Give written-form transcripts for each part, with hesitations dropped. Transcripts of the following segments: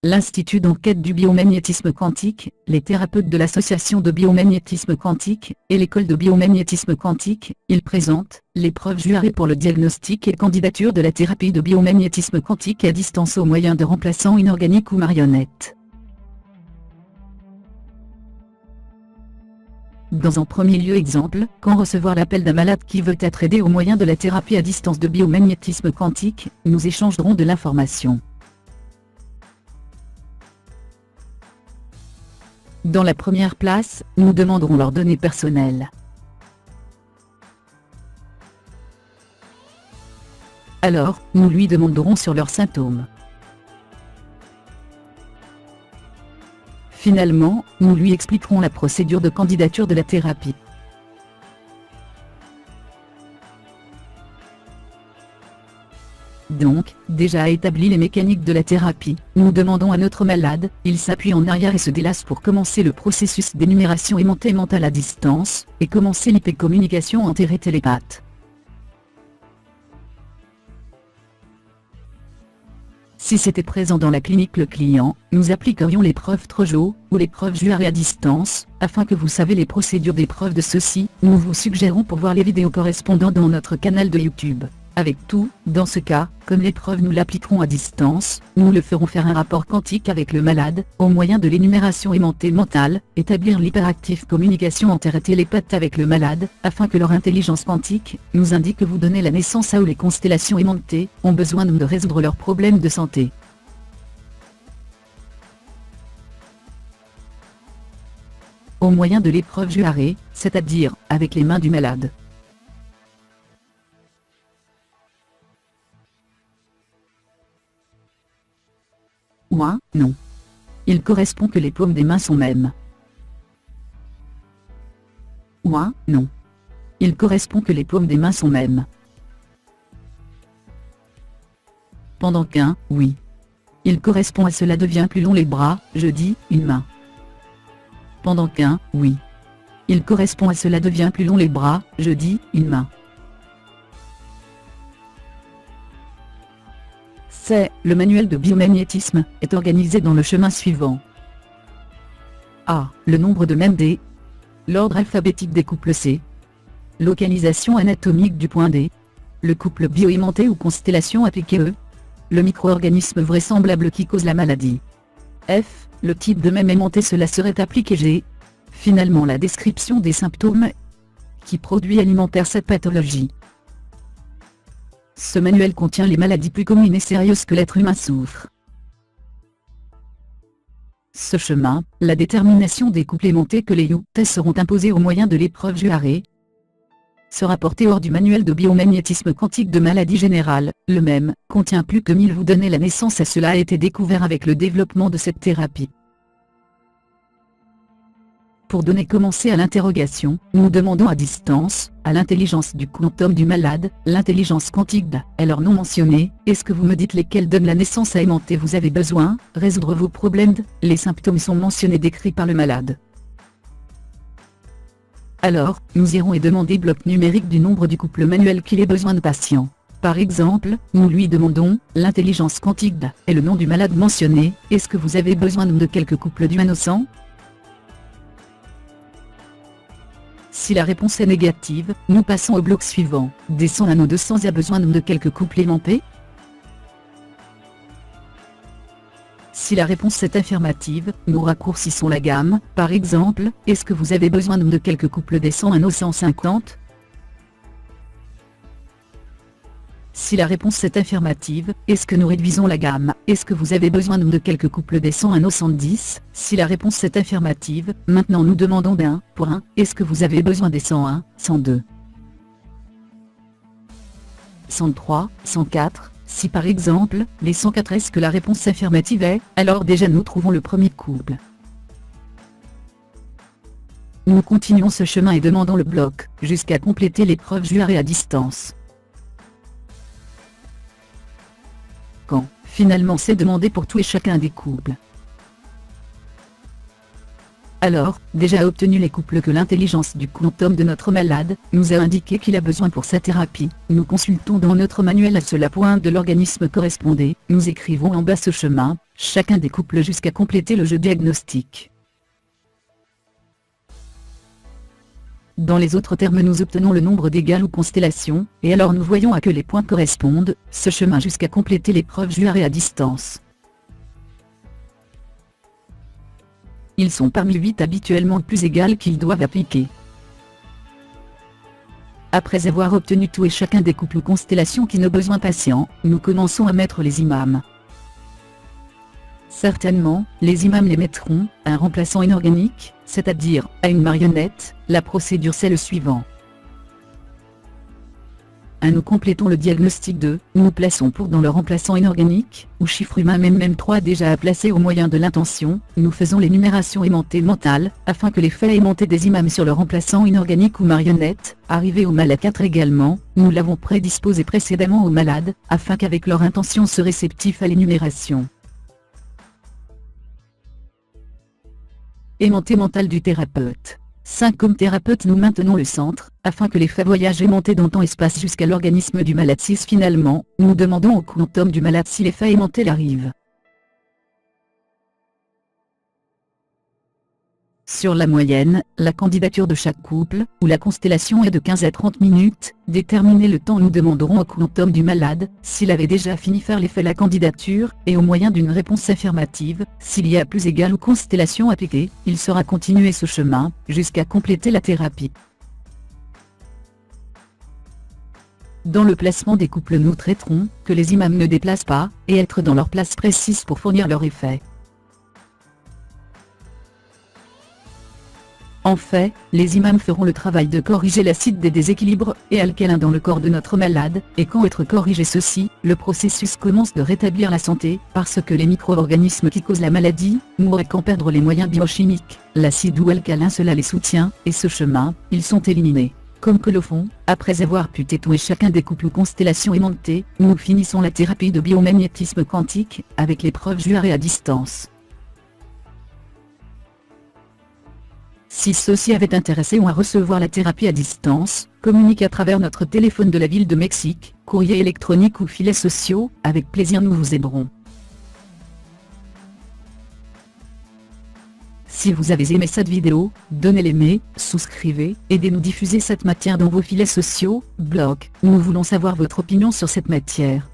l'Institut d'enquête du biomagnétisme quantique, les thérapeutes de l'Association de biomagnétisme quantique, et l'École de biomagnétisme quantique, ils présentent l'épreuve JUARE pour le diagnostic et candidature de la thérapie de biomagnétisme quantique à distance au moyen de remplaçants inorganiques ou marionnettes. Dans un premier lieu exemple, quand recevoir l'appel d'un malade qui veut être aidé au moyen de la thérapie à distance de biomagnétisme quantique, nous échangerons de l'information. Dans la première place, nous demanderons leurs données personnelles. Alors, nous lui demanderons sur leurs symptômes. Finalement, nous lui expliquerons la procédure de candidature de la thérapie. Donc, déjà établi les mécaniques de la thérapie, nous demandons à notre malade, il s'appuie en arrière et se délasse pour commencer le processus d'énumération aimantée mentale à distance, et commencer l'hypercommunication entéré-télépathe. Si c'était présent dans la clinique le client, nous appliquerions l'épreuve Trojo, ou l'épreuve JUARE à distance, afin que vous savez les procédures d'épreuve de ceci, nous vous suggérons pour voir les vidéos correspondantes dans notre canal de YouTube. Avec tout, dans ce cas, comme l'épreuve nous l'appliquerons à distance, nous le ferons faire un rapport quantique avec le malade, au moyen de l'énumération aimantée mentale, établir l'hyperactive communication entéré-télépathe avec le malade, afin que leur intelligence quantique nous indique que vous donnez la naissance à où les constellations aimantées ont besoin de résoudre leurs problèmes de santé. Au moyen de l'épreuve JUARE, c'est-à-dire avec les mains du malade. Moi, non. Il correspond que les paumes des mains sont mêmes. Moi, non. Il correspond que les paumes des mains sont mêmes. Pendant qu'un, oui. Il correspond à cela devient plus long les bras, je dis, une main. Pendant qu'un, oui. Il correspond à cela devient plus long les bras, je dis, une main. Le manuel de biomagnétisme est organisé dans le chemin suivant. A. Le nombre de mèmes D. L'ordre alphabétique des couples C. Localisation anatomique du point D. Le couple bioaimanté ou constellation appliquée E. Le micro-organisme vraisemblable qui cause la maladie. F. Le type de mème aimanté cela serait appliqué G. Finalement la description des symptômes qui produit alimentaire cette pathologie. Ce manuel contient les maladies plus communes et sérieuses que l'être humain souffre. Ce chemin, la détermination des couples aimantés que les tests seront imposés au moyen de l'épreuve JUARE, sera porté hors du manuel de biomagnétisme quantique de maladie générale, le même, contient plus que 1000 vous donner la naissance à cela a été découvert avec le développement de cette thérapie. Pour donner commencer à l'interrogation, nous demandons à distance, à l'intelligence du quantum du malade, l'intelligence quantique est leur nom mentionné, est-ce que vous me dites lesquels donnent la naissance à aimanté vous avez besoin, résoudre vos problèmes les symptômes sont mentionnés décrits par le malade. Alors, nous irons et demander bloc numérique du nombre du couple manuel qu'il ait besoin de patient. Par exemple, nous lui demandons, l'intelligence quantique est le nom du malade mentionné, est-ce que vous avez besoin de quelques couples d'humains au sang? Si la réponse est négative, nous passons au bloc suivant. Des 100 à nos 200 a besoin de quelques couples aimantés? Si la réponse est affirmative, nous raccourcissons la gamme. Par exemple, est-ce que vous avez besoin de quelques couples des 100 à nos 150? Si la réponse est affirmative, est-ce que nous réduisons la gamme? Est-ce que vous avez besoin de quelques couples des 100 à nos 110? Si la réponse est affirmative, maintenant nous demandons d'un, pour un, est-ce que vous avez besoin des 101, 102, 103, 104? Si par exemple, les 104 est-ce que la réponse affirmative est, alors déjà nous trouvons le premier couple. Nous continuons ce chemin et demandons le bloc, jusqu'à compléter l'épreuve JUARE à distance. Quand, finalement c'est demandé pour tout et chacun des couples. Alors, déjà obtenu les couples que l'intelligence du quantum de notre malade nous a indiqué qu'il a besoin pour sa thérapie, nous consultons dans notre manuel à cela point de l'organisme correspondait, nous écrivons en bas ce chemin, chacun des couples jusqu'à compléter le jeu diagnostique. Dans les autres termes nous obtenons le nombre d'égal ou constellations, et alors nous voyons à que les points correspondent, ce chemin jusqu'à compléter l'épreuve Juaré à distance. Ils sont parmi 8 habituellement plus égales qu'ils doivent appliquer. Après avoir obtenu tout et chacun des couples ou constellations qui nos besoins patients, nous commençons à mettre les imams. Certainement, les imams les mettront à un remplaçant inorganique, c'est-à-dire à une marionnette. La procédure c'est le suivant. Nous complétons le diagnostic de, nous plaçons pour dans le remplaçant inorganique, ou chiffre humain même 3 déjà à placer au moyen de l'intention, nous faisons l'énumération aimantée mentale, afin que les faits aimantés des imams sur le remplaçant inorganique ou marionnette, arrivés au mal à 4 également, nous l'avons prédisposé précédemment aux malades, afin qu'avec leur intention se réceptifs à l'énumération. Aimanté mental du thérapeute. 5. Comme thérapeute nous maintenons le centre, afin que les faits voyagent aimantés dans temps-espace jusqu'à l'organisme du malade. 6. Finalement, nous demandons au quantum du malade si les faits aimantés arrivent. Sur la moyenne, la candidature de chaque couple, ou la constellation est de 15 à 30 minutes, déterminer le temps nous demanderons au quantum du malade, s'il avait déjà fini faire les faits la candidature, et au moyen d'une réponse affirmative, s'il y a plus égal ou constellation appliquée, il sera continué ce chemin, jusqu'à compléter la thérapie. Dans le placement des couples nous traiterons, que les imams ne déplacent pas, et être dans leur place précise pour fournir leur effet. En fait, les imams feront le travail de corriger l'acide des déséquilibres et alcalins dans le corps de notre malade, et quand être corrigé ceci, le processus commence de rétablir la santé, parce que les micro-organismes qui causent la maladie, mourraient qu'en perdre les moyens biochimiques, l'acide ou alcalin cela les soutient, et ce chemin, ils sont éliminés. Comme que le fond, après avoir pu tétouer chacun des couples ou constellations aimantées, nous finissons la thérapie de biomagnétisme quantique, avec l'épreuve Juaré à distance. Si ceux-ci avaient intéressé ou à recevoir la thérapie à distance, communique à travers notre téléphone de la ville de Mexique, courrier électronique ou filets sociaux, avec plaisir nous vous aiderons. Si vous avez aimé cette vidéo, donnez l'aimer, souscrivez, aidez-nous diffuser cette matière dans vos filets sociaux, blogs, nous voulons savoir votre opinion sur cette matière.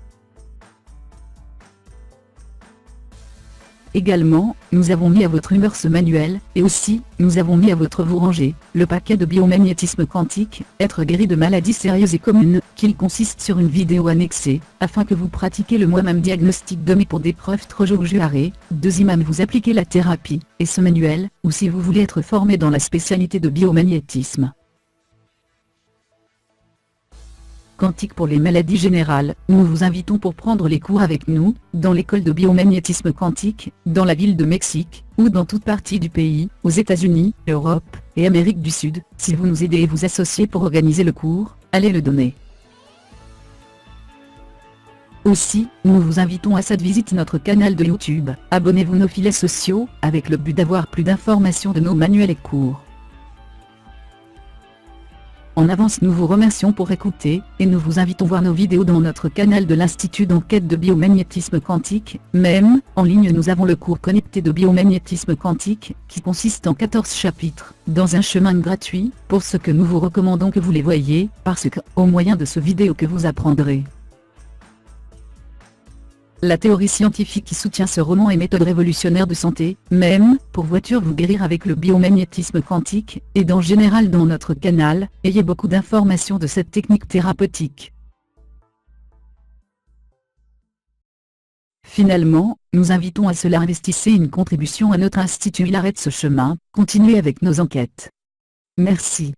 Également, nous avons mis à votre humeur ce manuel, et aussi, nous avons mis à votre vous ranger, le paquet de biomagnétisme quantique, être guéri de maladies sérieuses et communes, qu'il consiste sur une vidéo annexée, afin que vous pratiquiez le moi-même diagnostic de pour des preuves Trojo ou Juaré, 2 imams vous appliquez la thérapie, et ce manuel, ou si vous voulez être formé dans la spécialité de biomagnétisme quantique pour les maladies générales, nous vous invitons pour prendre les cours avec nous, dans l'école de biomagnétisme quantique, dans la ville de Mexique, ou dans toute partie du pays, aux États-Unis, Europe, et Amérique du Sud. Si vous nous aidez et vous associez pour organiser le cours, allez le donner. Aussi, nous vous invitons à cette visite notre canal de YouTube, abonnez-vous nos filets sociaux, avec le but d'avoir plus d'informations de nos manuels et cours. En avance nous vous remercions pour écouter, et nous vous invitons voir nos vidéos dans notre canal de l'Institut d'enquête de biomagnétisme quantique, même, en ligne nous avons le cours connecté de biomagnétisme quantique, qui consiste en 14 chapitres, dans un chemin gratuit, pour ce que nous vous recommandons que vous les voyiez, parce que, au moyen de ce vidéo que vous apprendrez la théorie scientifique qui soutient ce roman et méthode révolutionnaire de santé, même, pour voiture vous guérir avec le biomagnétisme quantique, et en général dans notre canal, ayez beaucoup d'informations de cette technique thérapeutique. Finalement, nous invitons à cela investissez une contribution à notre institut. Il arrête ce chemin, continuez avec nos enquêtes. Merci.